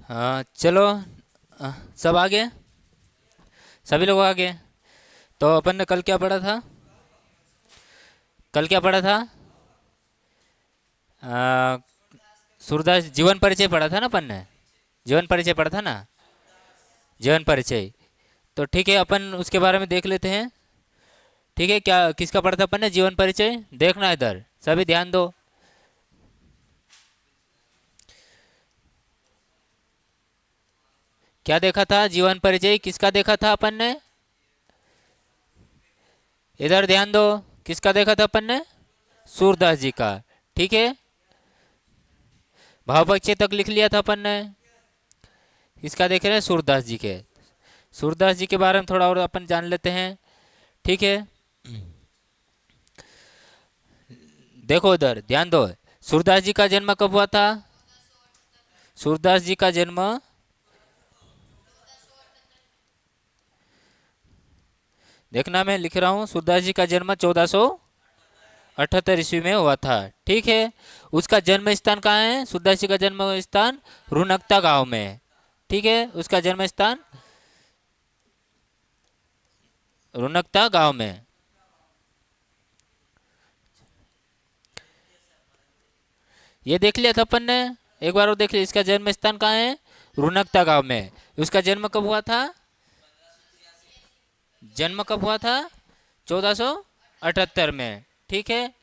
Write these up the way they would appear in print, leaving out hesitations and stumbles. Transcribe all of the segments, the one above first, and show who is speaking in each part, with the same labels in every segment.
Speaker 1: हाँ चलो। सब आगे, सभी लोग आगे। तो अपन ने कल क्या पढ़ा था? कल क्या पढ़ा था? आ, सूरदास जीवन परिचय पढ़ा था ना अपन ने? जीवन परिचय पढ़ा था ना? जीवन परिचय। तो ठीक है, अपन उसके बारे में देख लेते हैं। ठीक है, क्या किसका पढ़ा था अपन ने जीवन परिचय? देखना इधर, सभी ध्यान दो। क्या देखा था? जीवन परिचय किसका देखा था अपन ने? इधर ध्यान दो। किसका देखा था अपन ने? सूरदास जी का। ठीक है, भाव परिचय तक लिख लिया था अपन ने। किसका देख रहे हैं? सूरदास जी के। सूरदास जी के बारे में थोड़ा और अपन जान लेते हैं। ठीक है, देखो इधर ध्यान दो। सूरदास जी का जन्म कब हुआ था? सूरदास जी का जन्म, देखना मैं लिख रहा हूँ, सूरदास जी का जन्म 1478 ईस्वी में हुआ था। ठीक है, उसका जन्म स्थान कहाँ है? सूरदास जी का जन्म स्थान रुनकता गांव में है। ठीक है, उसका जन्म स्थान रुनकता गांव में। ये देख लिया था अपन ने। एक बार और देख लिया, इसका जन्म स्थान कहाँ है? रुनकता गांव में। उसका जन्म कब हुआ था? जन्म कब हुआ था? 1478 में। ठीक है,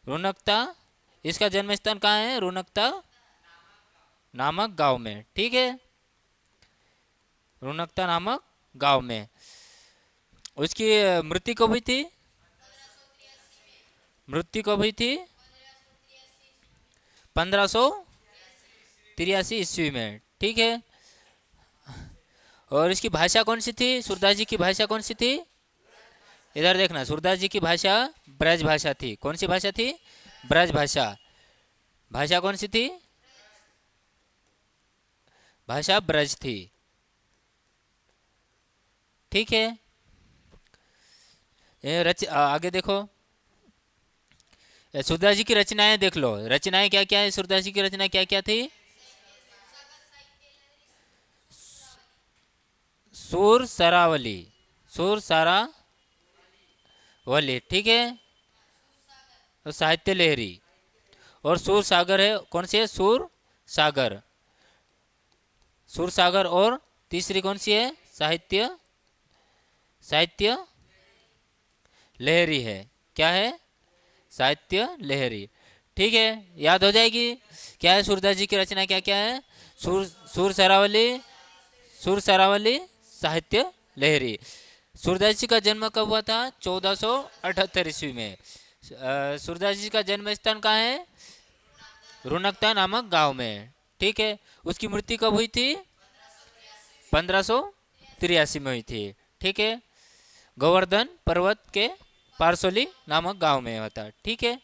Speaker 1: रुनकता, इसका जन्म स्थान कहाँ है? रुनकता नामक गांव में। ठीक है, रुनकता नामक गांव में। उसकी मृत्यु कब हुई थी? मृत्यु कब हुई थी? 1583 ईस्वी में। ठीक है, और इसकी भाषा कौन सी थी? सूरदास जी की भाषा कौन सी थी? इधर देखना, सूरदास जी की भाषा ब्रज भाषा थी। कौन सी भाषा थी? ब्रज भाषा। भाषा कौन सी थी? भाषा ब्रज थी। ठीक है, आगे देखो। सूरदास जी की रचनाएं देख लो। रचनाएं क्या क्या है? सूरदास जी की रचना क्या क्या थी? सूर सरावली। सूर सरावली, ठीक है। और साहित्य लहरी। और सूर सागर है, कौन सी है? सूर सागर। सूर सागर, और तीसरी कौन सी है? साहित्य, साहित्य लहरी है। क्या है? साहित्य लहरी। ठीक है, याद हो जाएगी। क्या है सूरदास जी की रचना, क्या क्या है? सूर सूर सरावली, सूर सरावली, साहित्य लहरी। सूरदास जी का जन्म कब हुआ था? 1478 ईस्वी में। सूरदास जी का जन्म स्थान कहाँ है? रुनकता नामक गांव में। ठीक है, उसकी मृत्यु कब हुई थी? 1583 में हुई थी। ठीक है, गोवर्धन पर्वत के पारसोली नामक गांव में हुआ था। ठीक है,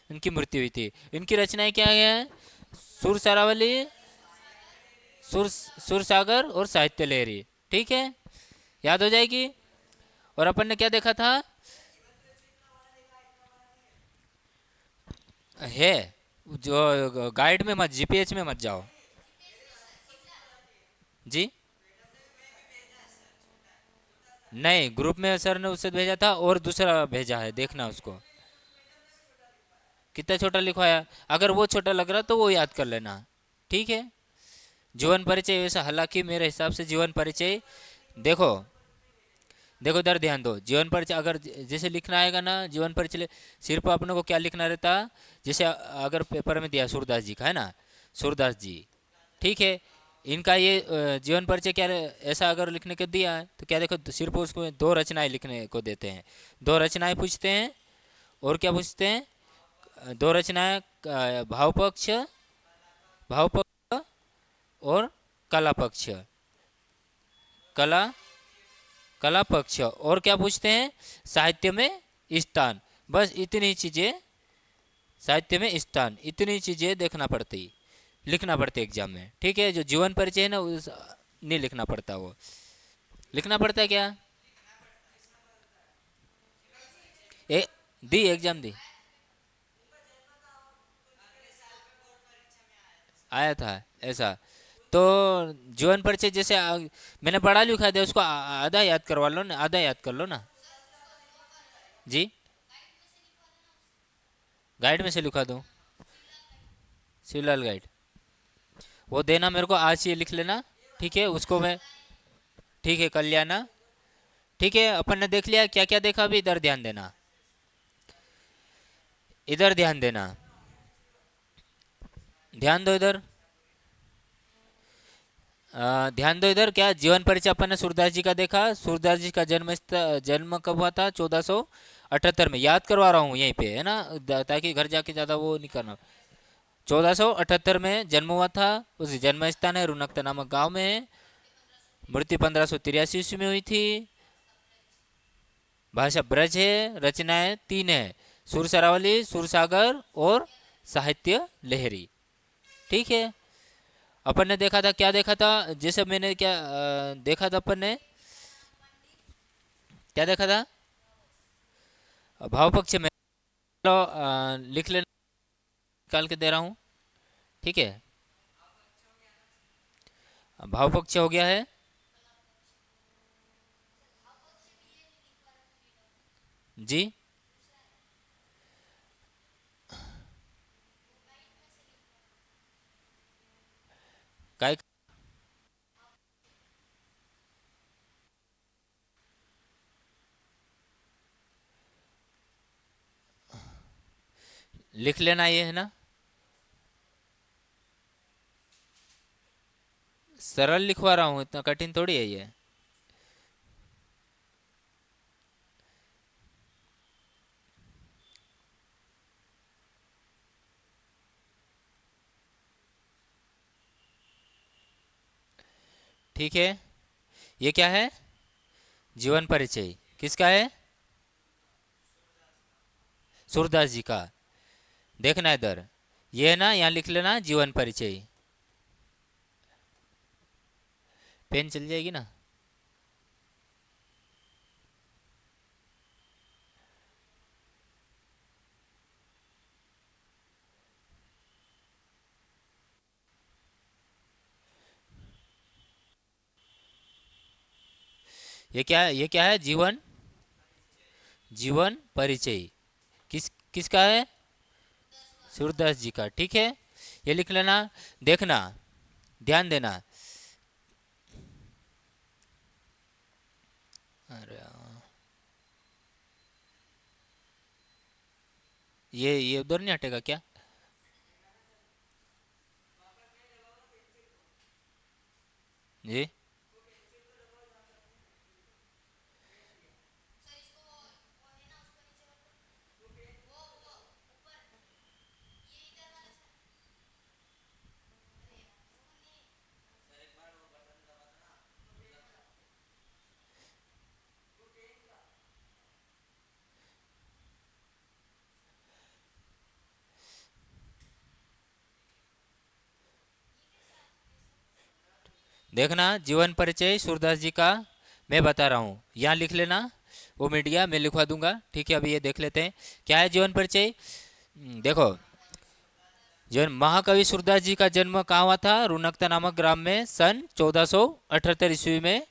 Speaker 1: इनकी मृत्यु हुई थी। इनकी रचनाएं क्या है? सुर सरावली, सुर सागर और साहित्य लहरी। ठीक है, याद हो जाएगी। और अपन ने क्या देखा था? है, जो गाइड में मत, जीपीएच में मत जाओ। जी, नहीं, ग्रुप में सर ने उससे भेजा था और दूसरा भेजा है, देखना उसको। कितना छोटा लिखवाया। अगर वो छोटा लग रहा तो वो याद कर लेना। ठीक है, जीवन परिचय वैसा, हालांकि मेरे हिसाब से जीवन परिचय, देखो, देखो इधर ध्यान दो। जीवन परिचय अगर जैसे लिखना आएगा ना, जीवन परिचय सिर्फ अपने को क्या लिखना रहता? जैसे अगर पेपर में दिया सूरदास जी का है ना, सूरदास जी, ठीक है, इनका ये जीवन परिचय क्या ऐसा अगर लिखने को दिया है तो क्या देखो, सिर्फ उसको दो रचनाएं लिखने को देते हैं। दो रचनाएं पूछते हैं, और क्या पूछते हैं? दो रचनाएं, भाव पक्ष, भाव पक्ष और कला पक्ष, कला, कला पक्ष, और क्या पूछते हैं? साहित्य में स्थान। बस इतनी चीजें, साहित्य में स्थान, इतनी चीजें देखना पड़ती, लिखना पड़ता एग्जाम में। ठीक है, जो जीवन परिचय है ना, उस नहीं लिखना पड़ता, वो लिखना पड़ता है क्या? ए, दी एग्जाम दी। आया था ऐसा। तो जीवन परिचय जैसे मैंने बड़ा लिखा था, उसको आधा याद करवा लो ना, आधा याद कर लो ना जी। गाइड में से लिखा दूँ? शिवलाल गाइड वो देना मेरे को आज ही लिख लेना, ठीक है उसको मैं। ठीक है कर लिया ना? ठीक है अपन ने देख लिया, क्या क्या देखा अभी इधर ध्यान देना, इधर ध्यान देना, ध्यान दो इधर। ध्यान दो इधर, क्या जीवन परिचय अपन ने सूरदास जी का देखा। सूरदास जी का जन्म कब हुआ था? 1478 में। याद करवा रहा हूँ यहीं पे है ना, ताकि घर जाके ज़्यादा वो नहीं करना। 1478 में जन्म हुआ था। उस जन्म स्थान है रुनकता नामक गांव में है। मृत्यु 1583 ईस्वी में हुई थी। भाषा ब्रज है। रचनाएं 3 है, सुर सरावली, सुर सागर और साहित्य लहरी। ठीक है। अपन ने देखा था, क्या देखा था? जैसे मैंने क्या देखा था अपन ने, क्या देखा था? भाव पक्ष में लो, लिख लेना, निकाल के दे रहा हूँ। ठीक है, भाव पक्ष हो गया है जी। काय लिख लेना, ये है ना, सरल लिखवा रहा हूँ, इतना कठिन थोड़ी है ये। ठीक है, ये क्या है? जीवन परिचय किसका है? सूरदास जी का। देखना इधर, ये है ना, यहाँ लिख लेना जीवन परिचय। पेन चल जाएगी ना? ये क्या है? ये क्या है? जीवन, जीवन परिचय किसका है? सूरदास जी का। ठीक है, ये लिख लेना। देखना, ध्यान देना। अरे ये उधर नहीं हटेगा क्या? जी। देखना, जीवन परिचय सूरदास जी का मैं बता रहा हूँ, यहाँ लिख लेना। वो मिट गया, मैं लिखवा दूंगा। ठीक है, अभी ये देख लेते हैं क्या है जीवन परिचय। देखो, जीवन महाकवि सूरदास जी का जन्म कहाँ हुआ था? रुनकता नामक ग्राम में सन 1478 ईस्वी में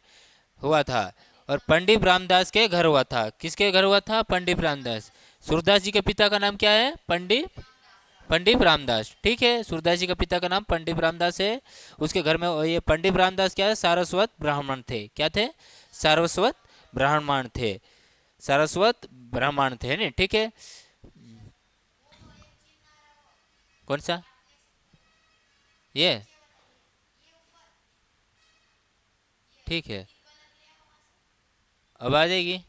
Speaker 1: हुआ था। और पंडित रामदास के घर हुआ था। किसके घर हुआ था? पंडित रामदास। सूरदास जी के पिता का नाम क्या है? पंडित पंडित रामदास। ठीक है, सूरदास जी का पिता का नाम पंडित रामदास है। उसके घर में ये पंडित रामदास क्या है? सारस्वत ब्राह्मण थे। क्या थे? सारस्वत ब्राह्मण थे। सारस्वत ब्राह्मण थे नहीं? ठीक है। कौन सा? ये? ठीक है, अब आ जाएगी।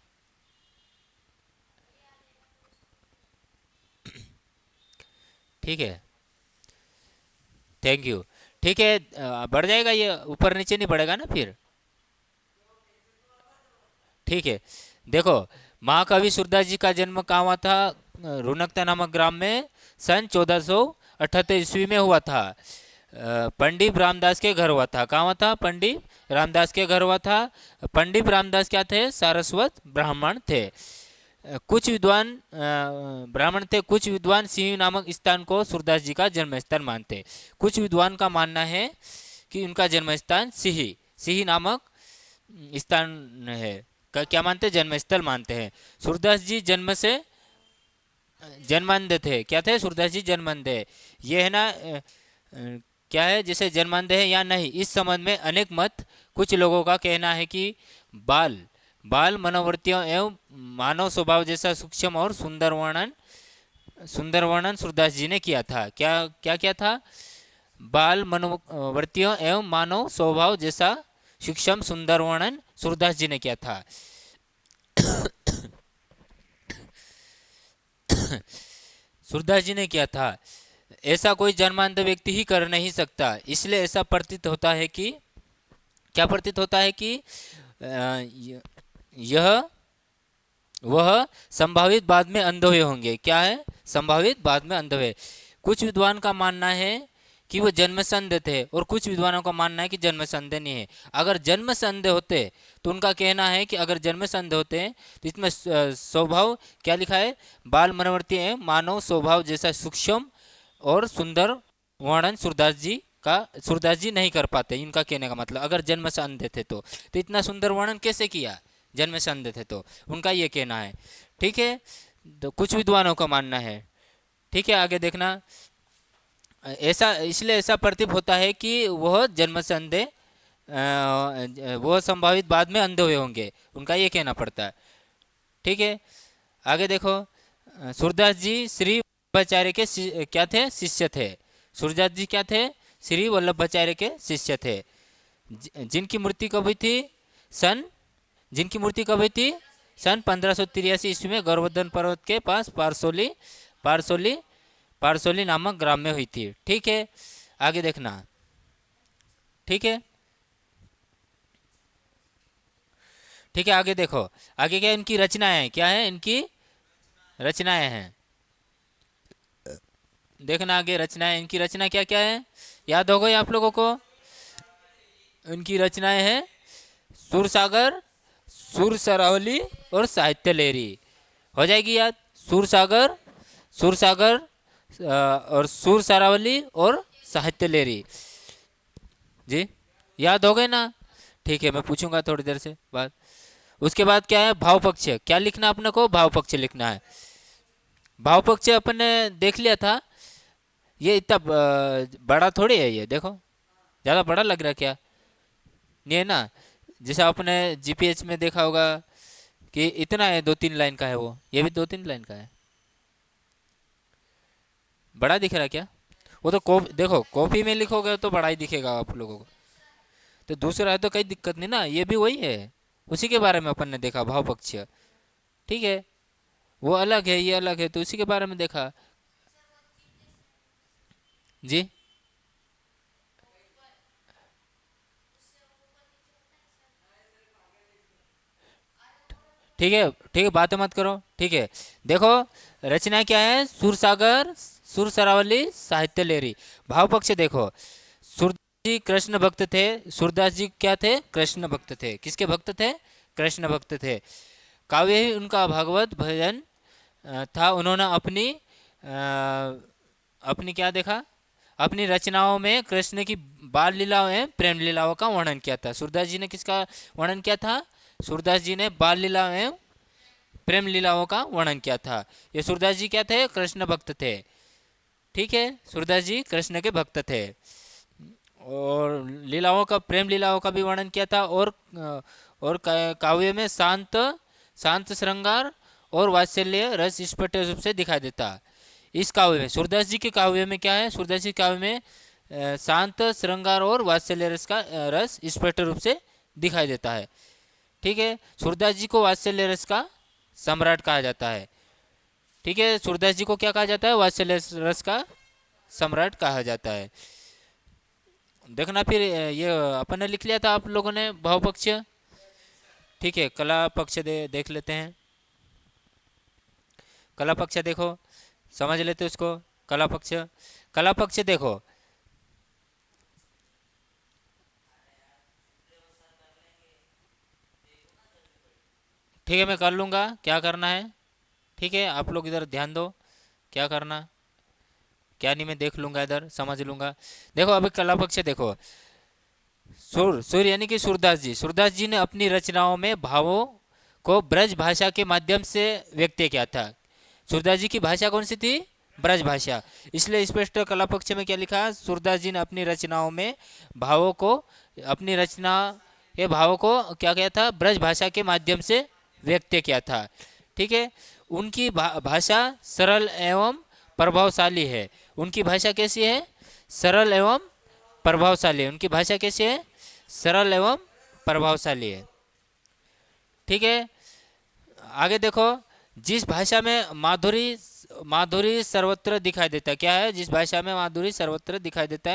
Speaker 1: ठीक है, थैंक यू। ठीक है, बढ़ जाएगा, ये ऊपर नीचे नहीं बढ़ेगा ना फिर। ठीक है, देखो, महाकवि सूरदास जी का जन्म कहाँ हुआ था? रुनकता नामक ग्राम में सन 1478 ईस्वी में हुआ था। पंडित रामदास के घर हुआ था। कहाँ हुआ था? पंडित रामदास के घर हुआ था। पंडित रामदास क्या थे? सारस्वत ब्राह्मण थे। कुछ विद्वान ब्राह्मण थे, कुछ विद्वान सिंह नामक स्थान को सूरदास जी का जन्म स्थान मानते। कुछ विद्वान का मानना है कि उनका जन्म स्थान सिही सिही नामक स्थान है। क्या मानते हैं? जन्म स्थल मानते हैं। सूरदास जी जन्म से जन्मांध थे। क्या थे? सूरदास जी जन्मांध है। ये है ना क्या है, जैसे जन्मांध है या नहीं, इस संबंध में अनेक मत। कुछ लोगों का कहना है कि बाल बाल मनोवृत्तियों एवं मानव स्वभाव जैसा सूक्ष्म और सुंदर वर्णन सूरदास जी ने किया था। क्या क्या किया था? बाल मनोवृत्तियों एवं मानव स्वभाव जैसा सूक्ष्म सुंदर वर्णन सूरदास जी ने किया था। सूरदास जी ने किया था। ऐसा कोई जन्मांध व्यक्ति ही कर नहीं सकता। इसलिए ऐसा प्रतीत होता है कि, क्या प्रतीत होता है कि यह वह संभावित बाद में अंध हुए होंगे। क्या है? संभावित बाद में अंध हुए। कुछ विद्वान का मानना है कि वो जन्म से अंधे थे, और कुछ विद्वानों का मानना है कि जन्म से अंधे नहीं है। अगर जन्म से अंधे होते तो उनका कहना है कि अगर जन्म से अंधे होते हैं तो इसमें स्वभाव क्या लिखा है? बाल मनोवृत्ति है मानव स्वभाव जैसा सूक्ष्म और सुंदर वर्णन सूरदास जी नहीं कर पाते। इनका कहने का मतलब, अगर जन्म से अंधे थे तो इतना सुंदर वर्णन कैसे किया? जन्म से अंधे थे तो, उनका ये कहना है। ठीक है, तो कुछ विद्वानों का मानना है। ठीक है, आगे देखना। ऐसा इसलिए ऐसा प्रतीत होता है कि वह जन्म से अंधे वह संभावित बाद में अंधे हुए होंगे, उनका ये कहना पड़ता है। ठीक है, आगे देखो। सूरदास जी श्री वल्लभाचार्य के क्या थे? शिष्य थे। सूरदास जी क्या थे? श्री वल्लभाचार्य के शिष्य थे। जिनकी मूर्ति कब हुई थी? सन जिनकी मूर्ति कब हुई थी? सन 1583 ईस्वी में गोवर्धन पर्वत के पास पारसोली पारसोली नामक ग्राम में हुई थी। ठीक है, आगे देखना। ठीक है, ठीक है, आगे देखो। आगे क्या इनकी रचनाएं? क्या है इनकी रचनाएं हैं? देखना आगे रचनाएं। इनकी रचना क्या क्या है? याद हो गई आप लोगों को? इनकी रचनाएं हैं सुर सागर, सुर सरावली और साहित्य लहरी। हो जाएगी याद? सुर सागर और सुर सरावली और साहित्य लहरी। जी, याद हो गए ना? ठीक है, मैं पूछूंगा थोड़ी देर से बाद। उसके बाद क्या है? भाव पक्ष। क्या लिखना अपने को? भाव पक्ष लिखना है। भाव पक्ष अपन ने देख लिया था। ये इतना बड़ा थोड़ी है, ये देखो ज़्यादा बड़ा लग रहा है क्या? नहीं है ना? जैसे आपने जीपीएच में देखा होगा कि इतना है, 2-3 लाइन का है वो। ये भी 2-3 लाइन का है। बड़ा दिख रहा है क्या? वो तो देखो कॉपी में लिखोगे तो बड़ा ही दिखेगा आप लोगों को। तो दूसरा है तो कोई दिक्कत नहीं ना, ये भी वही है। उसी के बारे में अपन ने देखा, भाव पक्ष। ठीक है, वो अलग है, ये अलग है, तो उसी के बारे में देखा। जी, ठीक है, ठीक है, बातें मत करो। ठीक है, देखो रचना क्या है? सुर सागर, सुर सरावली, साहित्य लहरी। भाव पक्ष देखो। सूरदास जी कृष्ण भक्त थे। सूरदास जी क्या थे? कृष्ण भक्त थे। किसके भक्त थे? कृष्ण भक्त थे। काव्य ही उनका भागवत भजन था। उन्होंने अपनी क्या देखा? अपनी रचनाओं में कृष्ण की बाल लीलाओं एवं प्रेम लीलाओं का वर्णन किया था। सूरदास जी ने किसका वर्णन किया था? सूरदास जी ने बाल लीलाओं एवं प्रेम लीलाओं का वर्णन किया था। ये सूरदास जी क्या थे? कृष्ण भक्त थे। ठीक है, सूरदास जी कृष्ण के भक्त थे, और लीलाओं का, प्रेम लीलाओं का भी वर्णन किया था। और काव्य में शांत शांत श्रृंगार और वात्सल्य रस स्पष्ट रूप से दिखाई देता। इस काव्य में, सूरदास जी के काव्य में क्या है? सूरदास जी के काव्य में शांत श्रृंगार और वात्सल्य रस का रस स्पष्ट रूप से दिखाई देता है। ठीक है, सूरदास जी को वात्सल्य रस का सम्राट कहा जाता है। ठीक है, सूरदास जी को क्या कहा जाता है? वात्सल्य रस का सम्राट कहा जाता है। देखना फिर ये अपन ने लिख लिया था आप लोगों ने, भाव पक्ष। ठीक है, कला पक्ष देख लेते हैं। कला पक्ष देखो, समझ लेते उसको। कला पक्ष देखो। ठीक है, मैं कर लूँगा। क्या करना है? ठीक है, आप लोग इधर ध्यान दो, क्या करना क्या नहीं मैं देख लूंगा, इधर समझ लूंगा। देखो अभी कला पक्ष देखो, सुर यानी कि सूरदास जी ने अपनी रचनाओं में भावों को ब्रज भाषा के माध्यम से व्यक्त किया था। सूरदास जी की भाषा कौन सी थी? ब्रज भाषा। इसलिए स्पष्ट कला पक्ष में क्या लिखा? सूरदास जी ने अपनी रचनाओं में भावों को, अपनी रचना के भावों को क्या किया था? ब्रज भाषा के माध्यम से व्यक्त किया था। ठीक है, उनकी भाषा सरल एवं प्रभावशाली है। उनकी भाषा कैसी है? सरल एवं प्रभावशाली है। उनकी भाषा कैसी है? सरल एवं प्रभावशाली है। ठीक है, आगे देखो, जिस भाषा में माधुरी माधुरी सर्वत्र दिखाई देता है, क्या है? जिस भाषा में माधुरी सर्वत्र दिखाई देता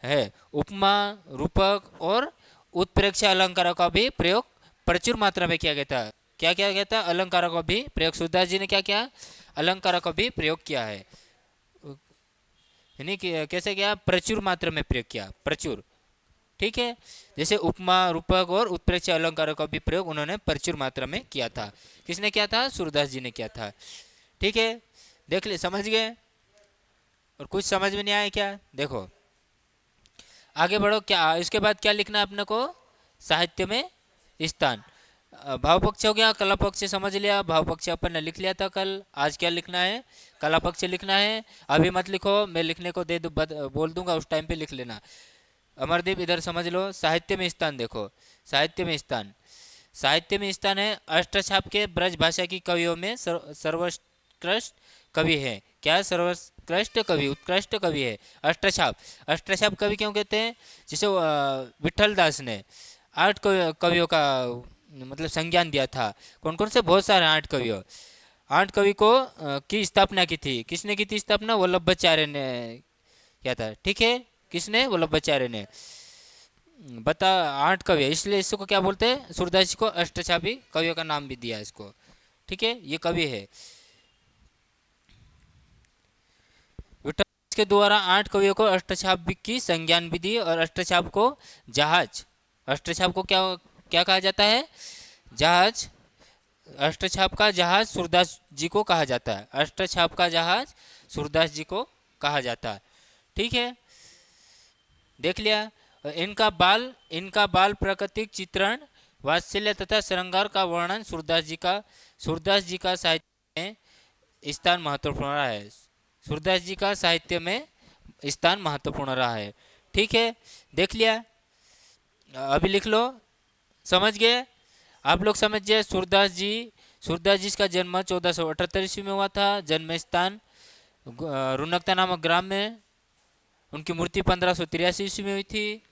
Speaker 1: है उपमा, रूपक और उत्प्रेक्षा अलंकारों का भी प्रयोग प्रचुर मात्रा में किया गया था। क्या किया गया था? अलंकारों का भी प्रयोग। सूरदास जी ने क्या किया? अलंकारों का भी प्रयोग किया है। यानी कि कैसे किया? प्रचुर मात्रा में प्रयोग किया, प्रचुर। ठीक है, जैसे उपमा, रूपक और उत्प्रेक्ष अलंकारों का भी प्रयोग उन्होंने प्रचुर मात्रा में किया था। किसने किया था? सूरदास जी ने किया था। ठीक है, देख ले, समझ गए? और कुछ समझ में नहीं आया क्या? देखो आगे बढ़ो, क्या इसके बाद क्या लिखना है अपने को? साहित्य में स्थान। भाव पक्ष हो गया, कला पक्ष समझ लिया। भाव पक्ष अपन ने लिख लिया था कल। आज क्या लिखना है? कला पक्ष लिखना है। अभी मत लिखो, मैं लिखने को दे दूँ, बोल दूंगा, उस टाइम पे लिख लेना। अमरदीप इधर समझ लो, साहित्य में स्थान देखो। साहित्य में स्थान, साहित्य में स्थान है अष्टछाप के ब्रज भाषा की कवियों में सर्वोत्कृष्ट कवि है। क्या है? सर्वोत्कृष्ट कवि, उत्कृष्ट कवि है अष्टछाप। अष्टछाप कवि क्यों कहते हैं? जैसे विठल दास ने 8 कवियों का मतलब संज्ञान दिया था। कौन कौन से? बहुत सारे 8 कवियों, 8 कवि को की स्थापना की थी। किसने की थी स्थापना? वल्लभाचार्य ने किया था। ठीक है, किसने? वल्लभाचार्य ने। बता, 8 कवि है, इसलिए इसको क्या बोलते हैं? सूरदास जी को अष्टछापी कवियों का नाम भी दिया है इसको। ठीक है, ये कवि है। विठल दास के द्वारा 8 कवियों को अष्टछाप की संज्ञान भी दी। और अष्टछाप को जहाज, अष्टछाप को क्या क्या कहा जाता है? जहाज। अष्टछाप का जहाज सूरदास जी को कहा जाता है। अष्टछाप का जहाज सूरदास जी को कहा जाता है। ठीक है, देख लिया। इनका बाल प्राकृतिक चित्रण, वात्सल्य तथा श्रृंगार का वर्णन सूरदास जी का साहित्य में स्थान महत्वपूर्ण रहा है। सूरदास जी का साहित्य में स्थान महत्वपूर्ण रहा है। ठीक है, देख लिया। अभी लिख लो, समझ गए आप लोग? समझ गए? सूरदास जी का जन्म 1478 ईस्वी में हुआ था। जन्म स्थान रुनकता नामक ग्राम में। उनकी मूर्ति 1583 ईस्वी में हुई थी।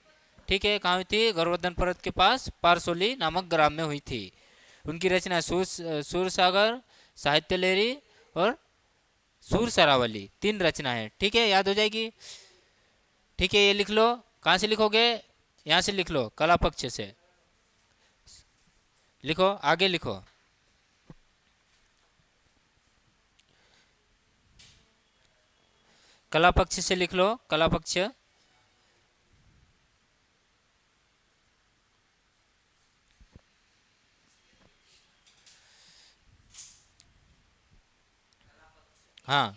Speaker 1: ठीक है, कहाँ हुई थी? गोवर्धन पर्वत के पास पारसोली नामक ग्राम में हुई थी। उनकी रचना सूर सागर, साहित्य लहरी और सूर सरावली, 3 रचना है। ठीक है, याद हो जाएगी। ठीक है, ये लिख लो। कहाँ से लिखोगे? यहाँ से लिख लो, कला पक्ष से लिखो, आगे लिखो। कला पक्ष से लिख लो, कला पक्ष। हाँ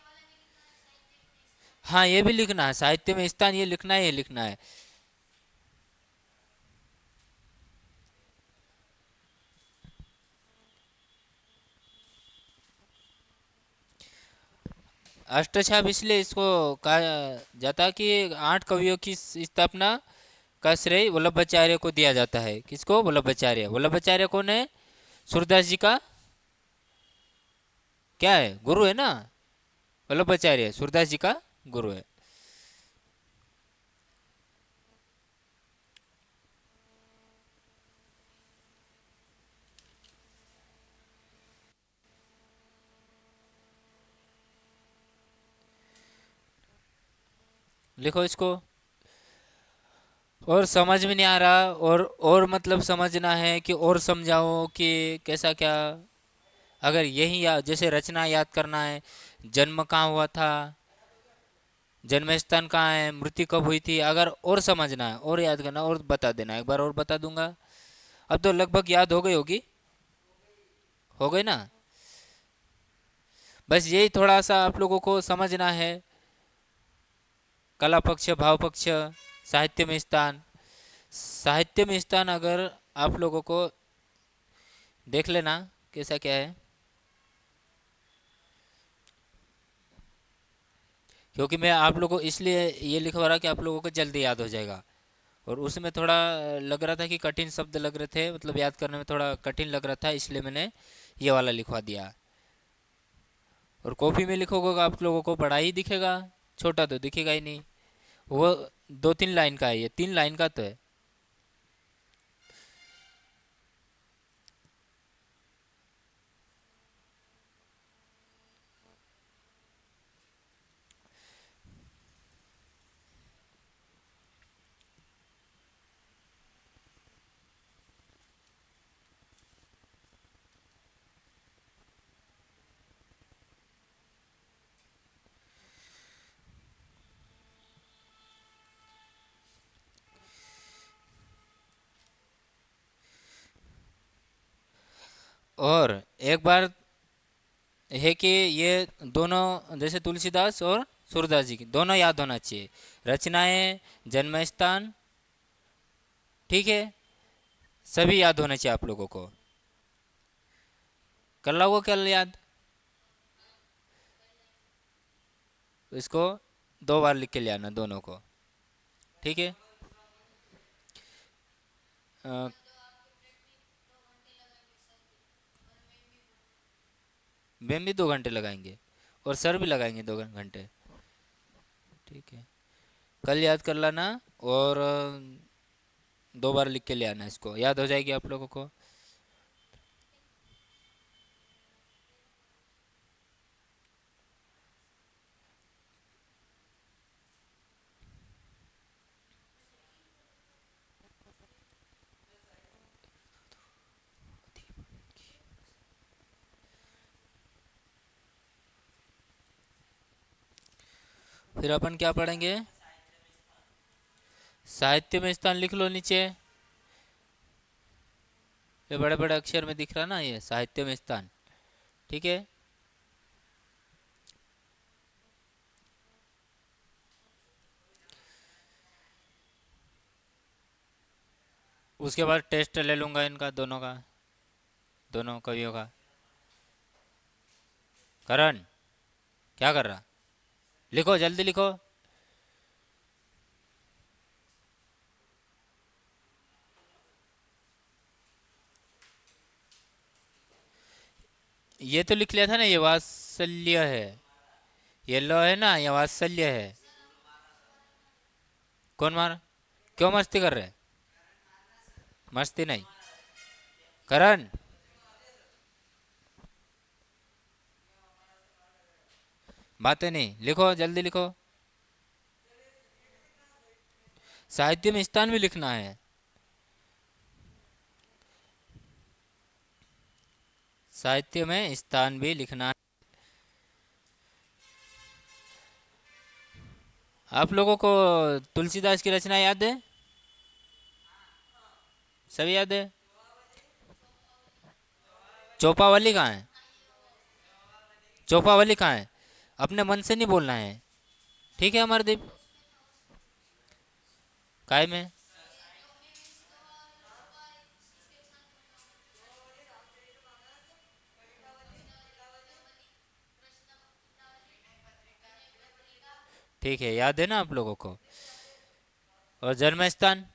Speaker 1: हाँ, ये भी लिखना है, साहित्य में स्थान, ये लिखना है, ये लिखना है। अष्टछाप इसलिए इसको कहा जाता है कि 8 कवियों की स्थापना का श्रेय वल्लभाचार्य को दिया जाता है। किसको? वल्लभाचार्य। वल्लभाचार्य कौन है? सूरदास जी का क्या है? गुरु है ना। वल्लभाचार्य सूरदास जी का गुरु है। लिखो इसको। और समझ में नहीं आ रहा, और मतलब समझना है कि और समझाओ कि कैसा क्या? अगर यही जैसे रचना याद करना है, जन्म कहाँ हुआ था, जन्म स्थान कहाँ है, मृत्यु कब हुई थी, अगर और समझना है और याद करना और बता देना, एक बार और बता दूंगा। अब तो लगभग याद हो गई होगी, हो गई ना? बस यही थोड़ा सा आप लोगों को समझना है। कला पक्ष, भाव पक्ष, साहित्य में स्थान। साहित्य में स्थान अगर आप लोगों को देख लेना कैसा क्या है, क्योंकि मैं आप लोगों को इसलिए ये लिखवा रहा कि आप लोगों को जल्दी याद हो जाएगा। और उसमें थोड़ा लग रहा था कि कठिन शब्द लग रहे थे, मतलब याद करने में थोड़ा कठिन लग रहा था, इसलिए मैंने ये वाला लिखवा दिया। और कॉपी में लिखोगे आप लोगों को बड़ा ही दिखेगा, छोटा तो दिखेगा ही नहीं। वो 2-3 लाइन का है, ये 3 लाइन का तो है। और एक बार है कि ये दोनों जैसे तुलसीदास और सूरदास जी की दोनों याद होना चाहिए। रचनाएं, जन्म स्थान, ठीक है, सभी याद होना चाहिए आप लोगों को। कर लोगे कल याद? इसको 2 बार लिख के ले आना दोनों को, ठीक है। अ, मैम भी 2 घंटे लगाएंगे और सर भी लगाएंगे 2 घंटे, ठीक है। कल याद कर लाना और 2 बार लिख के ले आना, इसको याद हो जाएगी आप लोगों को। फिर अपन क्या पढ़ेंगे? साहित्य में स्थान लिख लो नीचे, ये बड़े बड़े अक्षर में दिख रहा ना, ये साहित्य में स्थान, ठीक है। उसके बाद टेस्ट ले लूंगा इनका दोनों का, दोनों कवियों का। करण, क्या कर रहा? लिखो, जल्दी लिखो। ये तो लिख लिया था ना, ये वात्सल्य है। ये लो है ना, ये वात्सल्य है। कौन मार? क्यों मस्ती कर रहे? मस्ती नहीं। करण, बातें नहीं, लिखो जल्दी लिखो। साहित्य में स्थान भी लिखना है। साहित्य में स्थान भी लिखना है। आप लोगों को तुलसीदास की रचना याद है? सभी याद है? चौपावली कहाँ है? चौपावली कहाँ है? अपने मन से नहीं बोलना है, ठीक है अमरदीप? काय में? ठीक है, याद है ना आप लोगों को? और जन्म स्थान?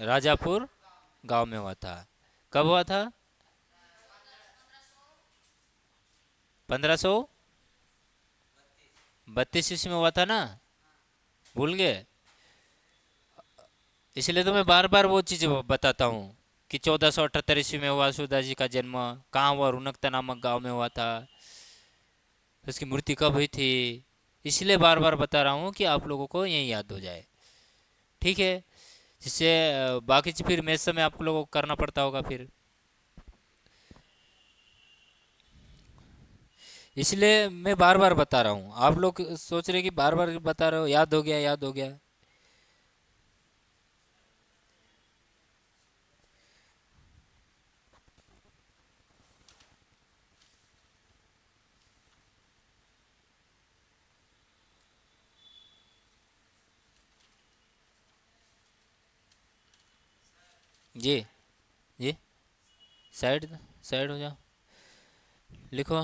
Speaker 1: राजापुर गांव में हुआ था। कब हुआ था? 1532 ईस्वी में हुआ था ना? भूल गए? इसलिए तो मैं बार बार वो चीज़ बताता हूँ कि 1478 ईस्वी में हुआ सूरदास जी का जन्म। कहाँ हुआ? रुनकता नामक गांव में हुआ था। उसकी मृत्यु कब हुई थी? इसलिए बार बार बता रहा हूँ कि आप लोगों को यही याद हो जाए, ठीक है। जिससे बाकी चीज़ फिर मैथ में आप लोगों को करना पड़ता होगा फिर, इसलिए मैं बार बार बता रहा हूँ। आप लोग सोच रहे कि बार बार बता रहे हो, याद हो गया, याद हो गया। जी जी। साइड साइड हो जाओ। लिखो,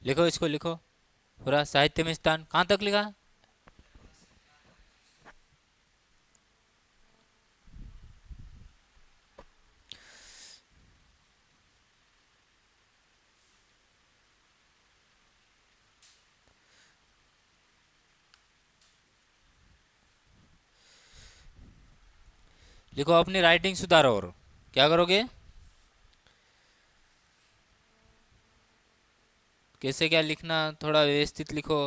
Speaker 1: लिखो इसको लिखो। पूरा साहित्य में स्थान कहाँ तक लिखा? लिखो, अपनी राइटिंग सुधारो। और क्या करोगे? कैसे क्या लिखना, थोड़ा व्यवस्थित लिखो।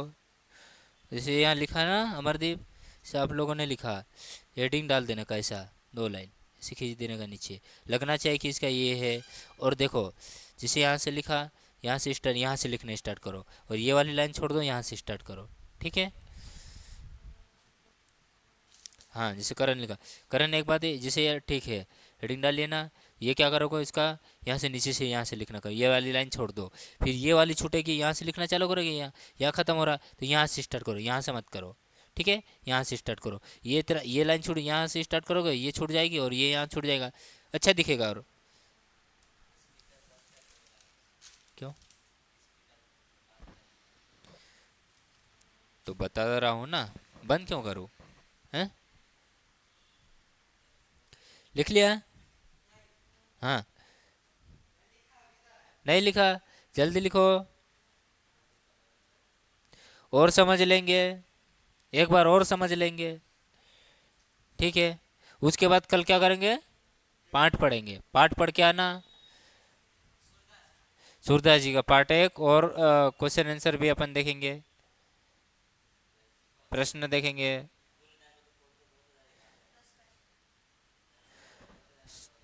Speaker 1: जैसे यहाँ लिखा ना अमरदीप, से आप लोगों ने लिखा, हेडिंग डाल देने का ऐसा, 2 लाइन ऐसे खींच देने का नीचे, लगना चाहिए कि इसका ये है। और देखो, जैसे यहाँ से लिखा, यहाँ से स्टार्ट, यहाँ से लिखना स्टार्ट करो, और ये वाली लाइन छोड़ दो, यहाँ से स्टार्ट करो। ठीक है? हाँ, जैसे करण लिखा, करण एक बात है, जैसे यार ठीक है, हेडिंग डाल लिया ना, ये क्या करोगे इसका, यहाँ से नीचे से यहाँ से लिखना करो, ये वाली लाइन छोड़ दो। फिर ये वाली छूटेगी, यहाँ से लिखना चालू करोगे, यहाँ ख़त्म हो रहा तो यहाँ से स्टार्ट करो, यहाँ से मत करो। ठीक है? यहाँ से स्टार्ट करो। ये तेरा ये लाइन छूट, यहाँ से स्टार्ट करोगे, ये छूट जाएगी और ये यहाँ छूट जाएगा, अच्छा दिखेगा। और क्यों? तो बता रहा हूँ ना, बंद क्यों करूँ? हैं? लिख लिया? हाँ। नहीं लिखा? जल्दी लिखो, और समझ लेंगे, एक बार और समझ लेंगे। ठीक है? उसके बाद कल क्या करेंगे? पाठ पढ़ेंगे, पाठ पढ़ के आना। सूरदास जी का पाठ 1, और क्वेश्चन आंसर भी अपन देखेंगे, प्रश्न देखेंगे।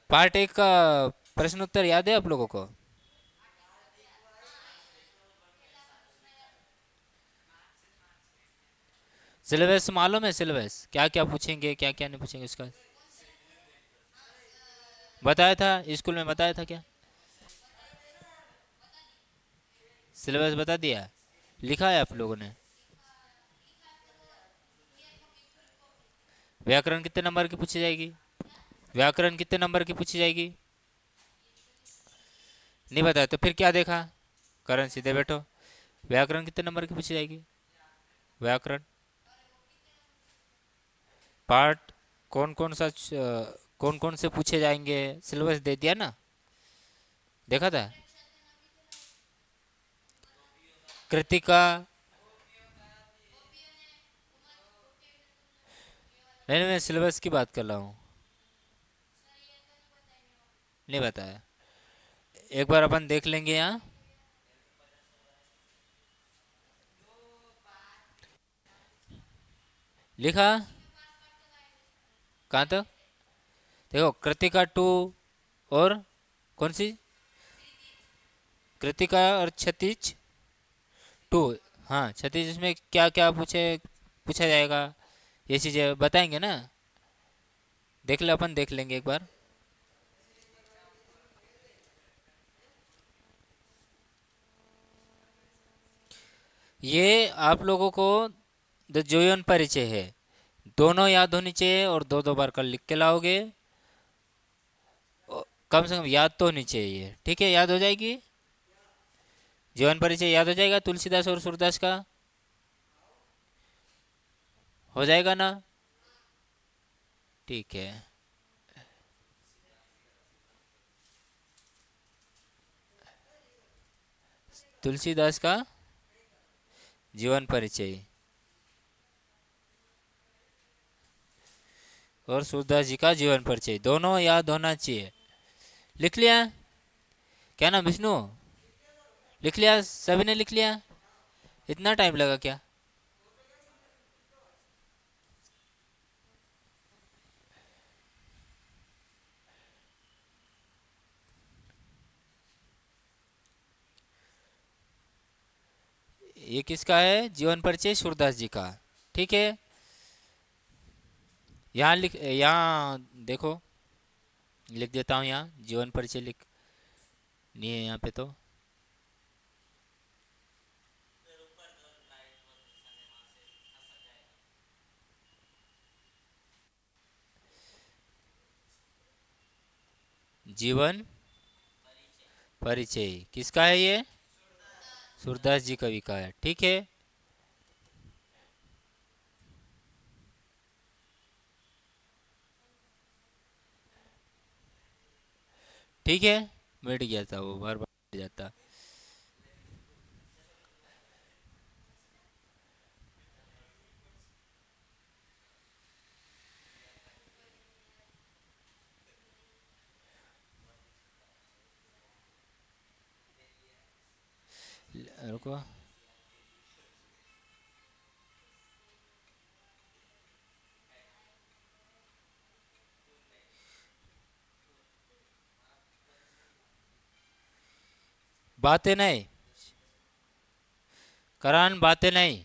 Speaker 1: पार्ट 1 का प्रश्न उत्तर याद है आप लोगों को? सिलेबस मालूम है? सिलेबस क्या क्या पूछेंगे, क्या क्या नहीं पूछेंगे उसका बताया था, स्कूल में बताया था क्या? सिलेबस बता दिया? लिखा है आप लोगों ने? व्याकरण कितने नंबर की पूछी जाएगी? व्याकरण कितने नंबर की पूछी जाएगी? नहीं बताया तो फिर क्या देखा? करण सीधे बैठो। व्याकरण कितने नंबर की पूछी जाएगी? व्याकरण पार्ट कौन कौन सा कौन कौन से पूछे जाएंगे, सिलेबस दे दिया ना, देखा था? कृतिका। नहीं नहीं, मैं सिलेबस की बात कर रहा हूँ। नहीं बताया? एक बार अपन देख लेंगे यहाँ। लिखा? कहाँ तक? देखो, कृतिका 2, और कौन सी? कृतिका और क्षितिज 2। हाँ, क्षितिज, इसमें क्या क्या पूछा जाएगा, ये चीज़ें बताएंगे ना। देख ले, अपन देख लेंगे एक बार। ये आप लोगों को द जोयन परिचय है, दोनों याद होनी चाहिए, और दो दो बार कल लिख के लाओगे। कम से कम याद तो होनी चाहिए। ठीक है? याद हो जाएगी। जीवन परिचय याद हो जाएगा, तुलसीदास और सूरदास का हो जाएगा ना? ठीक है। तुलसीदास का जीवन परिचय और सूरदास जी का जीवन परिचय, दोनों याद होना चाहिए। लिख लिया? क्या नाम, विष्णु? लिख लिया? सभी ने लिख लिया? इतना टाइम लगा क्या? ये किसका है जीवन परिचय? सूरदास जी का। ठीक है? यहाँ लिख, यहाँ देखो, लिख देता हूँ यहाँ, जीवन परिचय लिख नहीं है यहाँ पे तो। जीवन परिचय किसका है ये? सूरदास जी कवि का है। ठीक है, ठीक है, मिट गया था वो, बार बार मिट जाता। रुको, बातें नहीं, करान बातें नहीं।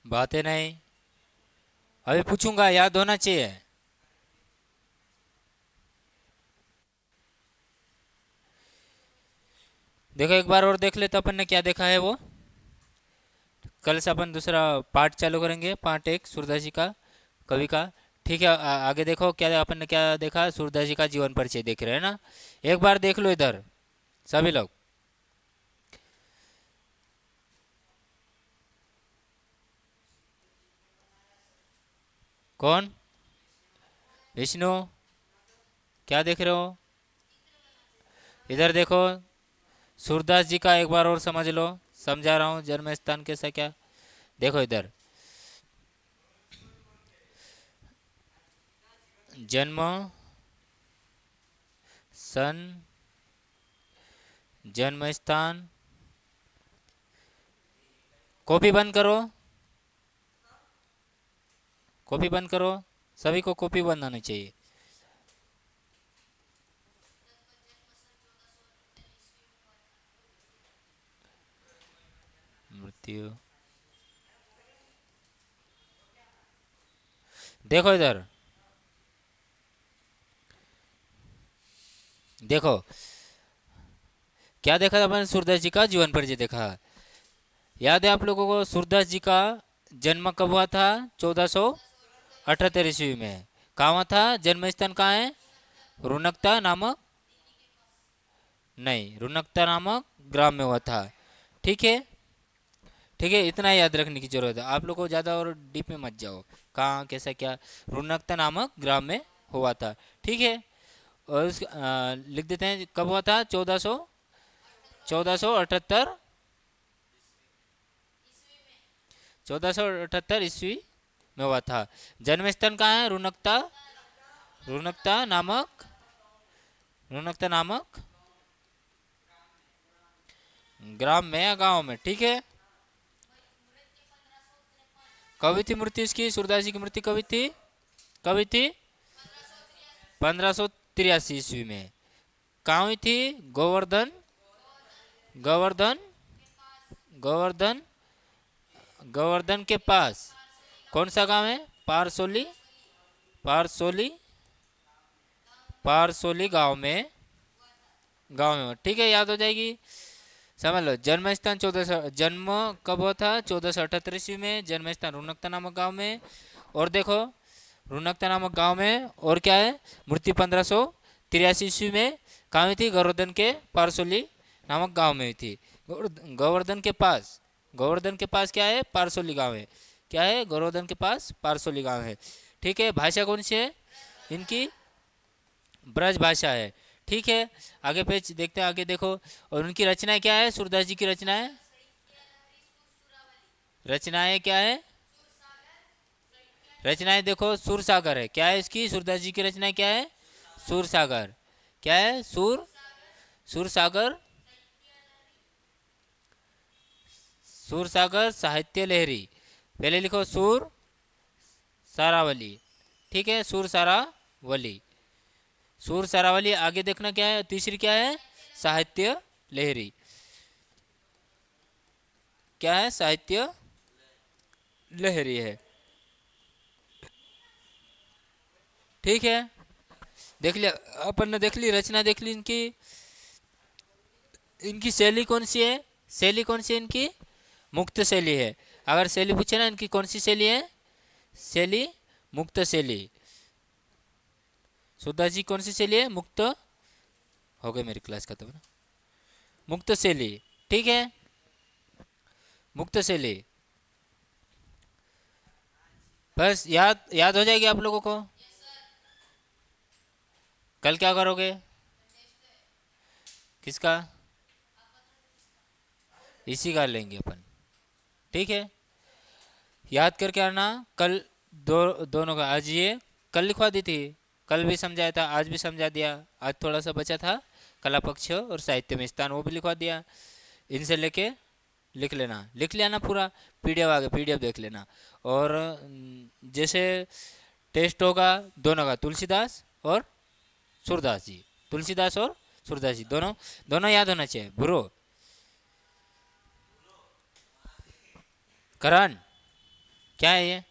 Speaker 1: बातें नहीं, अभी पूछूंगा, याद होना चाहिए। देखो एक बार और देख ले तो अपन ने क्या देखा है वो। कल से अपन दूसरा पार्ट चालू करेंगे, पार्ट एक सूरदास जी का कवि का। ठीक है, आगे देखो क्या अपन ने क्या देखा। सूरदास जी का जीवन परिचय देख रहे हैं ना, एक बार देख लो इधर सभी लोग। कौन? विष्णु? क्या देख रहे हो? इधर देखो, सूरदास जी का एक बार और समझ लो, समझा रहा हूँ जन्म स्थान कैसा क्या। देखो इधर, जन्म, सन, जन्म स्थान। कॉपी बंद करो, कॉपी बंद करो, सभी को कॉपी बंद आनी चाहिए। मृत्यु, देखो इधर, देखो क्या देखा था अपन, सूरदास जी का जीवन परिचय देखा। याद है आप लोगों को सूरदास जी का जन्म कब हुआ था? 1478 ईस्वी में। कहाँ हुआ था? जन्म स्थान कहाँ है? रुनकता नामक, नहीं, रुनकता नामक ग्राम में हुआ था। ठीक है, ठीक है, इतना याद रखने की जरूरत है, आप लोग को ज़्यादा और डीप में मत जाओ। कहाँ कैसा क्या, रुनकता नामक ग्राम में हुआ था। ठीक है, और लिख देते हैं कब हुआ था। 1478, 1478 ईस्वी में हुआ था। जन्म स्थान कहाँ है? रुनकता, रुनकता नामक, रुनकता नामक ग्राम में या गांव में। ठीक है, कभी थी मूर्ति इसकी, सूरदास जी की मूर्ति कभी थी? कभी थी? 1583 ईस्वी में। कहाँ हुई थी? गोवर्धन, गोवर्धन, गोवर्धन, गोवर्धन के पास। कौन सा गांव है? पारसोली, पारसोली, पारसोली गांव में, गांव में। ठीक है, याद हो जाएगी, समझ लो। जन्म स्थान 1400, जन्म कब हुआ था? 1478 ईस्वी में। जन्म स्थान रुनकता नामक गांव में। और देखो, रुनकता नामक गांव में, और क्या है? मूर्ति 1583 ईस्वी में कहाँ हुई थी? गोवर्धन के पारसोली नामक गांव में हुई थी। गोवर्धन के पास, गोवर्धन के पास क्या है? पारसोली गांव है। क्या है? गोवर्धन के पास पारसोली गांव है। ठीक है, भाषा कौन सी है इनकी? ब्रज भाषा है। ठीक है, आगे पेज देखते हैं, आगे देखो। और उनकी रचनाएं क्या है? सूरदास जी की रचनाएं, रचनाएं क्या है? रचनाएं देखो, सूर सागर है। क्या है इसकी? सूरदास जी की रचनाएं क्या है? सूर सागर। क्या है? सूर, सूर सागर, सूर सागर साहित्य लहरी। पहले लिखो सूर सारावली। ठीक है, सूर सारावली, सूर सारावली। आगे देखना क्या है, तीसरी क्या है? साहित्य लहरी। क्या है? साहित्य लहरी है। ठीक है, देख लिया, अपन ने देख ली रचना, देख ली इनकी। इनकी शैली कौन सी है? शैली कौन सी है इनकी? मुक्त शैली है। अगर शैली पूछे ना इनकी कौन सी शैली है? शैली मुक्त शैली। सुधा जी कौन सी शैली है? मुक्त। हो गई मेरी क्लास खत्म ना। मुक्त शैली, ठीक है, मुक्त शैली। बस याद याद हो जाएगी आप लोगों को। कल क्या करोगे? किसका? इसी का लेंगे अपन, ठीक है। याद करके आना कल। दोनों का आज ये कल लिखवा दी थी। कल भी समझाया था, आज भी समझा दिया। आज थोड़ा सा बचा था, कला पक्ष और साहित्य में स्थान, वो भी लिखवा दिया। इनसे लेके लिख लेना, लिख लेना पूरा। पीडीएफ आ गया, पीडीएफ देख लेना। और जैसे टेस्ट होगा दोनों का, तुलसीदास और सूरदास जी, तुलसीदास और सूरदास जी दोनों, दोनों याद होना चाहिए। बुरो करण, क्या है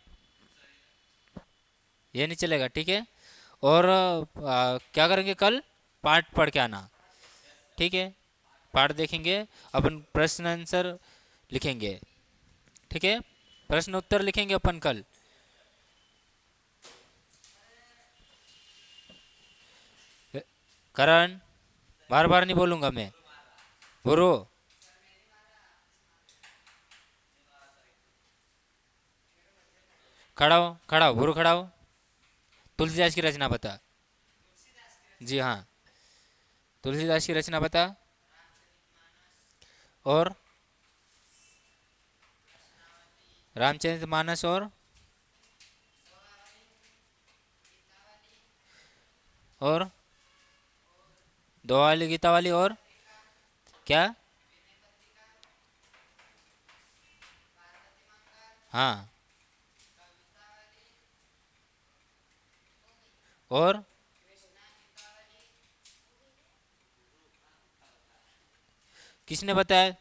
Speaker 1: ये नहीं चलेगा, ठीक है। और क्या करेंगे कल? पाठ पढ़ के आना, ठीक है। पाठ देखेंगे, अपन प्रश्न आंसर लिखेंगे, ठीक है। प्रश्न उत्तर लिखेंगे अपन कल। करण, बार बार नहीं बोलूंगा मैं। बुरो, खड़ा हो, खड़ा हो, बुरो खड़ा हो। तुलसीदास की रचना बता। जी हाँ, तुलसीदास की रचना बता। और रामचरितमानस, और दो वाली, गीता वाली, और क्या? हाँ, और किसने बताया?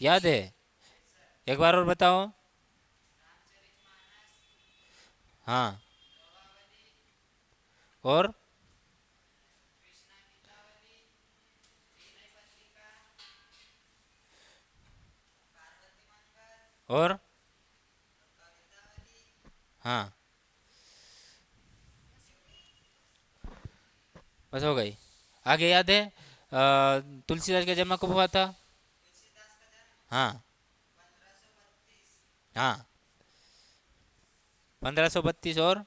Speaker 1: याद है? एक बार और बताओ। हाँ, और और हाँ, बस हो गई। आगे याद है? तुलसीदास का जन्म कब हुआ था? हाँ, हाँ, 1532। और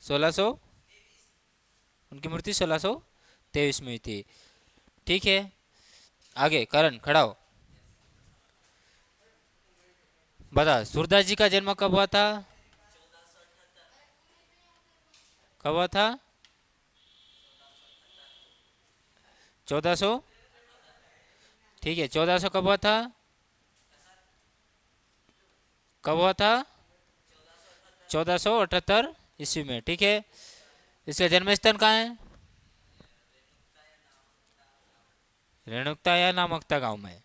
Speaker 1: 1600, उनकी मृत्यु 1623 में हुई थी, ठीक है। आगे करण, खड़ा हो, बता सूरदास जी का जन्म कब हुआ था? कब हुआ था? 1400, ठीक है। 1400 कब हुआ था? कब हुआ था? 1478 ईस्वी में, ठीक है। इसका जन्म स्थान कहाँ है? रेणुकता या नामकता गांव में?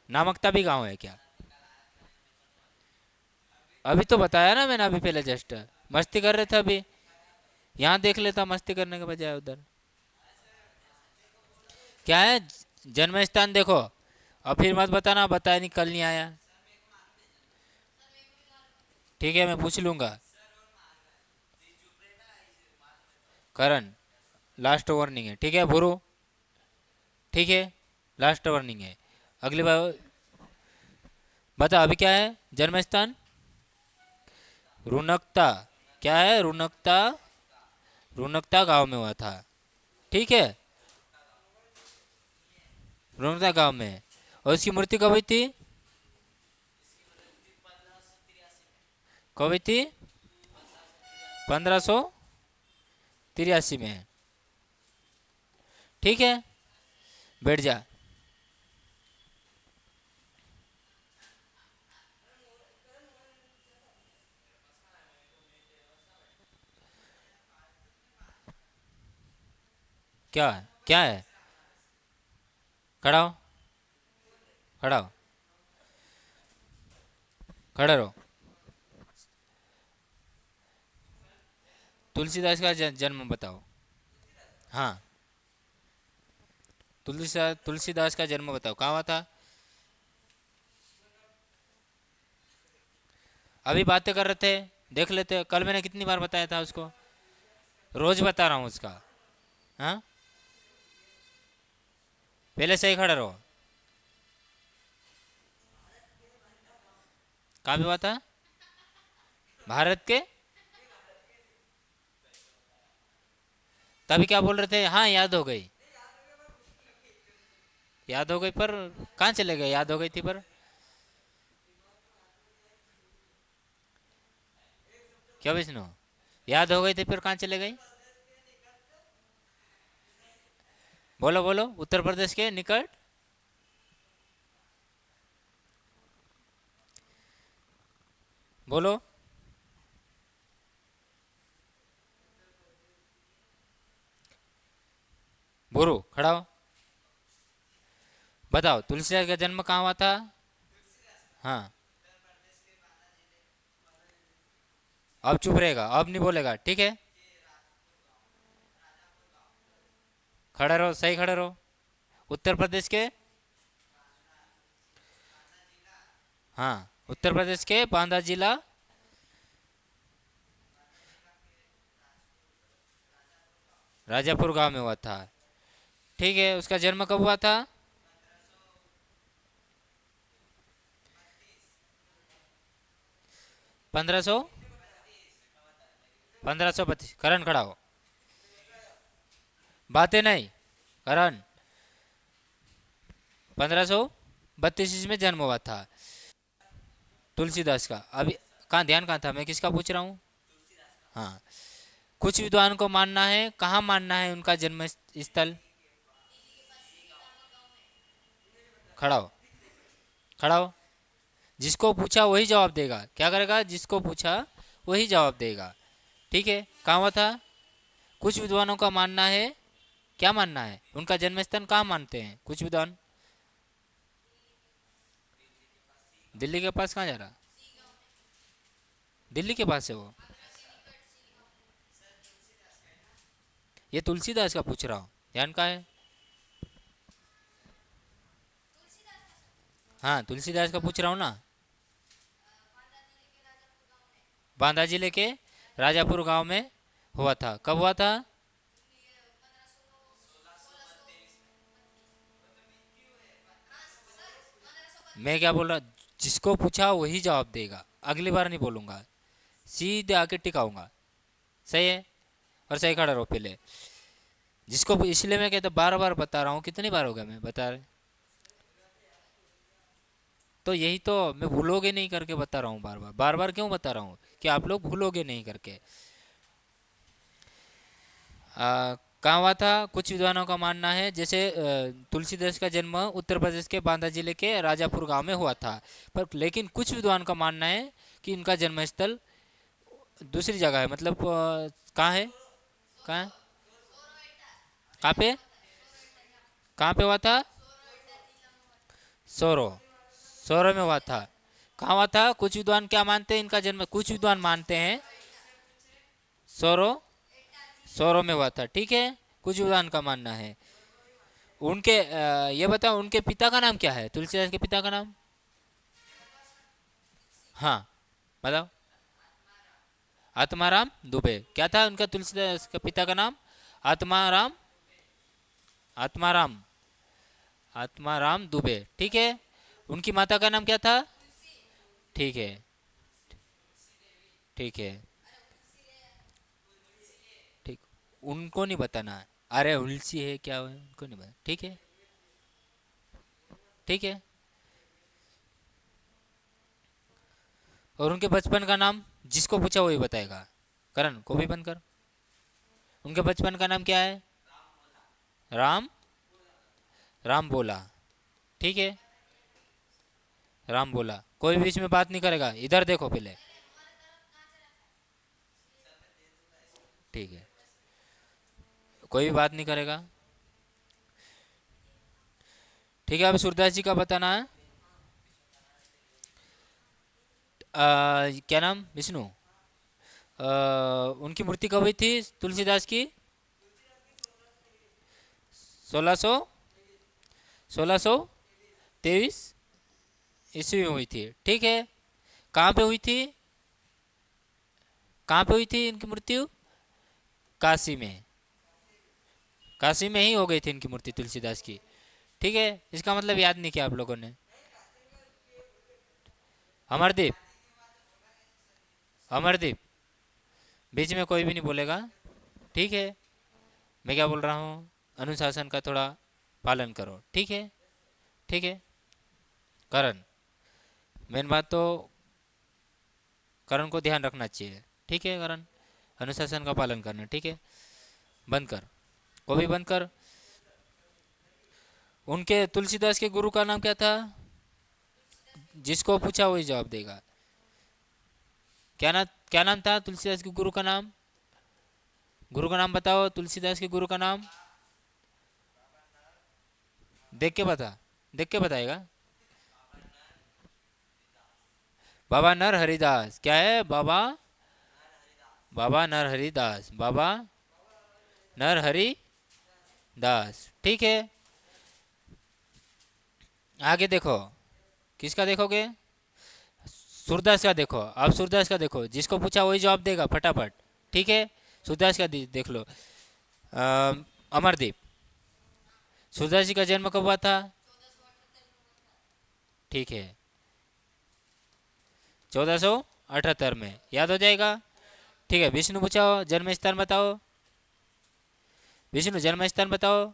Speaker 1: नामकता भी गांव है क्या? अभी तो बताया ना मैंने, अभी पहले जस्ट। मस्ती कर रहे थे अभी। यहाँ देख लेता मस्ती करने के बजाय उधर। क्या है? जन्म स्थान देखो। अब फिर मत बताना बताया नहीं, कल नहीं आया। ठीक है, मैं पूछ लूंगा। करण, लास्ट वार्निंग है, ठीक है बुरू, ठीक है। लास्ट वार्निंग है। अगली बार बता, अभी क्या है जन्म स्थान? रुनकता। क्या है? रुनकता। रुनकता गांव में हुआ था, ठीक है। रुनकता गांव में है। और उसकी मृत्यु कब हुई थी? कब हुई थी? 1583 में, ठीक है। बैठ जा। क्या है? क्या है? खड़ा हो, खड़ा हो, खड़े रहो। तुलसीदास का जन्म बताओ। हाँ, तुलसीदास का जन्म बताओ, कहाँ हुआ था? अभी बातें कर रहे थे, देख लेते। कल मैंने कितनी बार बताया था उसको, रोज बता रहा हूँ उसका। हाँ, पहले सही खड़े रहो। कहाँ पे हुआ था? भारत के। तभी क्या बोल रहे थे? हाँ, याद हो गई, याद हो गई, पर कहाँ चले गए? याद हो गई थी पर क्या विष्णु? याद हो गई थी फिर कहाँ चले गई? बोलो बोलो, उत्तर प्रदेश के निकट। बोलो। बोरो, खड़ा हो, बताओ तुलसीदास का जन्म कहाँ हुआ था? हाँ, अब चुप रहेगा, अब नहीं बोलेगा, ठीक है? खड़े रहो, सही खड़े रहो। उत्तर प्रदेश के। हाँ, उत्तर प्रदेश के बांदा जिला। राजापुर गांव में हुआ था, ठीक है। उसका जन्म कब हुआ था? 1500, 1532। करण खड़ा हो, बातें नहीं। करण, 1532 ईस्वी में जन्म हुआ था तुलसीदास का। अभी कहाँ ध्यान, कहाँ था? मैं किसका पूछ रहा हूँ? हाँ, कुछ विद्वान को मानना है, कहाँ मानना है उनका जन्म स्थल? खड़ा हो, खड़ा हो। जिसको पूछा वही जवाब देगा, क्या करेगा? जिसको पूछा वही जवाब देगा, ठीक है? कहाँ हुआ था? कुछ विद्वानों का मानना है, क्या मानना है? उनका जन्म स्थान कहाँ मानते हैं कुछ विद्वान? दिल्ली के पास। कहाँ जा रहा? दिल्ली के पास है वो। ये तुलसीदास का पूछ रहा हूँ, ध्यान का है। हाँ, तुलसीदास का पूछ रहा हूँ ना। बांदा जिले के राजापुर गांव में हुआ था। कब हुआ था? मैं क्या बोल रहा? जिसको पूछा वही जवाब देगा, अगली बार नहीं बोलूंगा, सीधे आके टिकाऊंगा। सही है? और सही खड़ा रहो पहले। जिसको इसलिए मैं कहता बार बार बता रहा हूँ, कितनी बार हो गया मैं बता रहे? तो यही तो, मैं भूलोगे नहीं करके बता रहा हूँ बार बार। बार बार क्यों बता रहा हूँ? कि आप लोग भूलोगे नहीं करके। कहाँ हुआ था? कुछ विद्वानों का मानना है, जैसे तुलसीदास का जन्म उत्तर प्रदेश के बांदा जिले के राजापुर गांव में हुआ था, पर लेकिन कुछ विद्वान का मानना है कि इनका जन्मस्थल दूसरी जगह है। मतलब कहाँ है? कहाँ है? कहाँ पे? कहाँ पे हुआ था? सोरो, सोरो में हुआ था। कहाँ हुआ था? कुछ विद्वान क्या मानते हैं इनका जन्म? कुछ विद्वान मानते हैं सोरो, सोरो में हुआ था, ठीक है? कुछ विद्वान का मानना है। उनके ये बताओ, उनके पिता का नाम क्या है? तुलसीदास के पिता का नाम? हाँ, बताओ। आत्माराम दुबे। क्या था उनका तुलसीदास के पिता का नाम? आत्माराम, आत्माराम, आत्माराम दुबे, ठीक है। उनकी माता का नाम क्या था? ठीक है, ठीक है, ठीक। उनको नहीं बताना है। अरे उलसी है क्या, है उनको नहीं बता, ठीक है, ठीक है। और उनके बचपन का नाम जिसको पूछा वही बताएगा। करण को भी बंद कर। उनके बचपन का नाम क्या है? राम, राम बोला, ठीक है। राम बोला। कोई बीच में बात नहीं करेगा, इधर देखो पहले, ठीक है? कोई भी बात नहीं करेगा। ठीक है, अब सूरदास जी का बताना है। क्या नाम, विष्णु। उनकी मूर्ति कब हुई थी तुलसीदास की? 1600 1623 ईस्वी में हुई थी। ठीक है, कहाँ पे हुई थी? कहाँ पे हुई थी इनकी मृत्यु? काशी में। काशी में ही हो गई थी इनकी मूर्ति तुलसीदास की। ठीक है, इसका मतलब याद नहीं किया आप लोगों ने। अमरदीप, अमरदीप, बीच में कोई भी नहीं बोलेगा। ठीक है, मैं क्या बोल रहा हूँ, अनुशासन का थोड़ा पालन करो। ठीक है, ठीक है। करण, मेन बात तो करण को ध्यान रखना चाहिए। ठीक है करण, अनुशासन का पालन करना। ठीक है, बंद कर, को भी बंद कर। उनके तुलसीदास के गुरु का नाम क्या था? जिसको पूछा वही जवाब देगा। क्या नाम था तुलसीदास के गुरु का नाम? गुरु का नाम बताओ, तुलसीदास के गुरु का नाम। देख के बता, देख के बताएगा। बाबा नर हरिदास। क्या है? बाबा, बाबा नर हरिदास, बाबा नर हरि दास। ठीक है, आगे देखो, किसका देखोगे? सूरदास का देखो। अब सूरदास का देखो, जिसको पूछा वही जवाब देगा फटाफट। ठीक है, सूरदास का देख लो। अमरदीप, सूरदास जी का जन्म कब हुआ था? ठीक है, 1478 में, याद हो जाएगा। ठीक है, विष्णु पूछाओ, जन्म स्थान बताओ। विष्णु, जन्म स्थान बताओ।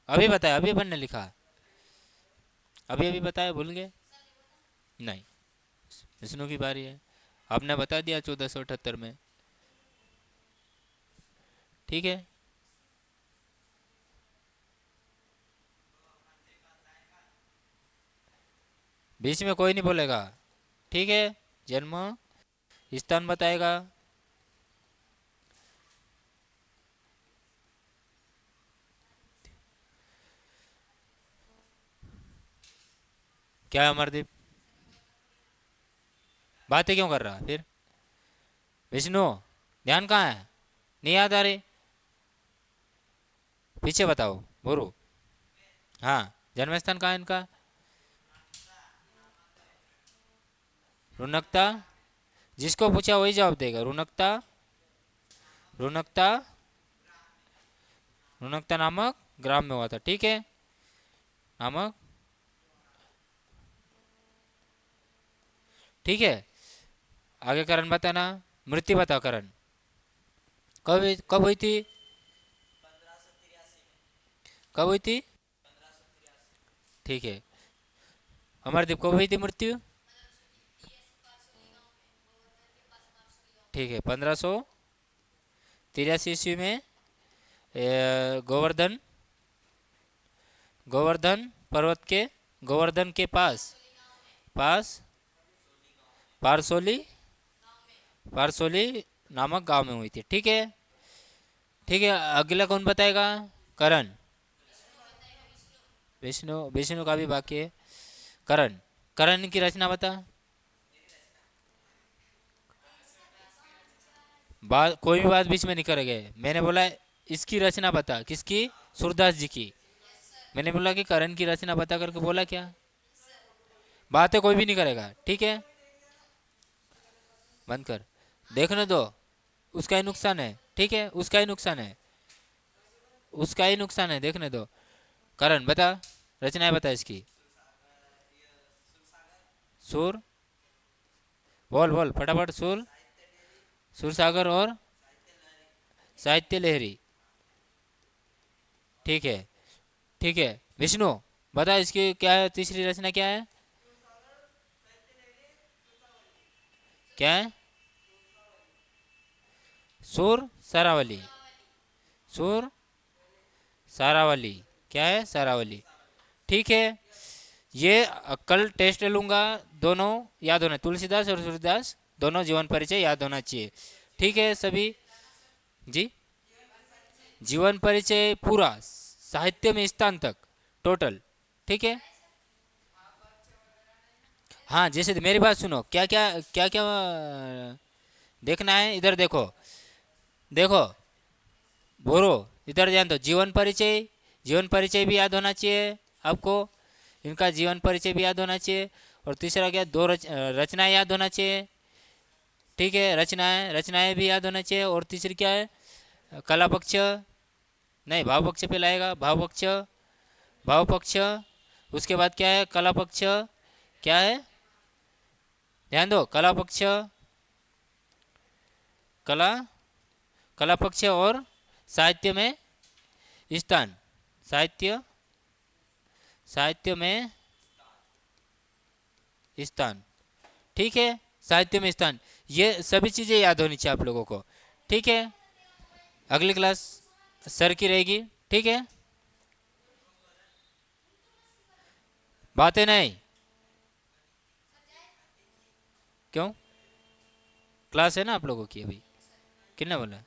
Speaker 1: अभी बताया, अभी अपन ने लिखा, अभी अभी बताया, भूल गए? नहीं, विष्णु की बारी है। आपने बता दिया 1478 में। ठीक है, बीच में कोई नहीं बोलेगा। ठीक है, जन्म स्थान बताएगा। क्या है अमरदीप, बातें क्यों कर रहा फिर? विष्णु, ध्यान कहाँ है? नहीं याद आ रही? पीछे बताओ, बोरो। हाँ, जन्म स्थान कहाँ है इनका? रुनकता, जिसको पूछा वही जवाब देगा। रुनकता, रुनकता, रुनकता नामक ग्राम में हुआ था। ठीक है, नामक। ठीक है, आगे करण बताना। मृत्यु बताओ करण, कब हुई थी? कब हुई थी? ठीक है, अमरदीप, कब हुई थी मृत्यु? ठीक है, 1583 ईस्वी में। गोवर्धन, गोवर्धन पर्वत के, गोवर्धन के पास, पास पारसोली, पारसोली नामक गांव में हुई थी। ठीक है, ठीक है, अगला कौन बताएगा? करण। विष्णु, विष्णु का भी बाकी है। करण, करण की रचना बता। बात, कोई भी बात बीच में नहीं करेंगे। मैंने बोला इसकी रचना बता, किसकी? सूरदास जी की। मैंने बोला कि करण की रचना बता करके बोला क्या? बातें कोई भी नहीं करेगा। ठीक है, बंद कर, देखने दो। उसका ही नुकसान है। ठीक है, उसका ही नुकसान है, उसका ही नुकसान है, देखने दो। करण बता, रचनाएं बता इसकी। सुर, बोल बोल फटाफट। सुर, सुर सागर और साहित्य लहरी। ठीक है, ठीक है, विष्णु बता इसकी क्या है, तीसरी रचना क्या है? क्या है? सुर सारावली, सुर सारावली। क्या है? सारावली। ठीक है, ये कल टेस्ट लूंगा। दोनों याद होना, तुलसीदास और सूरदास दोनों जीवन परिचय याद होना चाहिए। ठीक है सभी जी, जीवन परिचय पूरा, साहित्य में स्थान तक, टोटल। ठीक है। हाँ, जैसे मेरी बात सुनो, क्या क्या क्या क्या देखना है, इधर देखो। देखो बोरो, इधर ध्यान दो। जीवन परिचय, जीवन परिचय भी याद होना चाहिए आपको, इनका जीवन परिचय भी याद होना चाहिए। और तीसरा क्या, दो रचनाएं याद होना चाहिए। ठीक है, रचनाएं, रचनाएं भी याद होना चाहिए। और तीसरी क्या है, कला पक्ष, नहीं भाव पक्ष पे लाएगा, भाव पक्ष, भाव पक्ष। उसके बाद क्या है, कला पक्ष, क्या है, ध्यान दो, कला पक्ष, कला, कला पक्ष और साहित्य में स्थान, साहित्य, साहित्य में स्थान। ठीक है, साहित्य में स्थान, ये सभी चीजें याद होनी चाहिए आप लोगों को। ठीक है, अगली क्लास सर की रहेगी। ठीक है, बातें नहीं, क्यों, क्लास है ना आप लोगों की अभी, किसने बोला।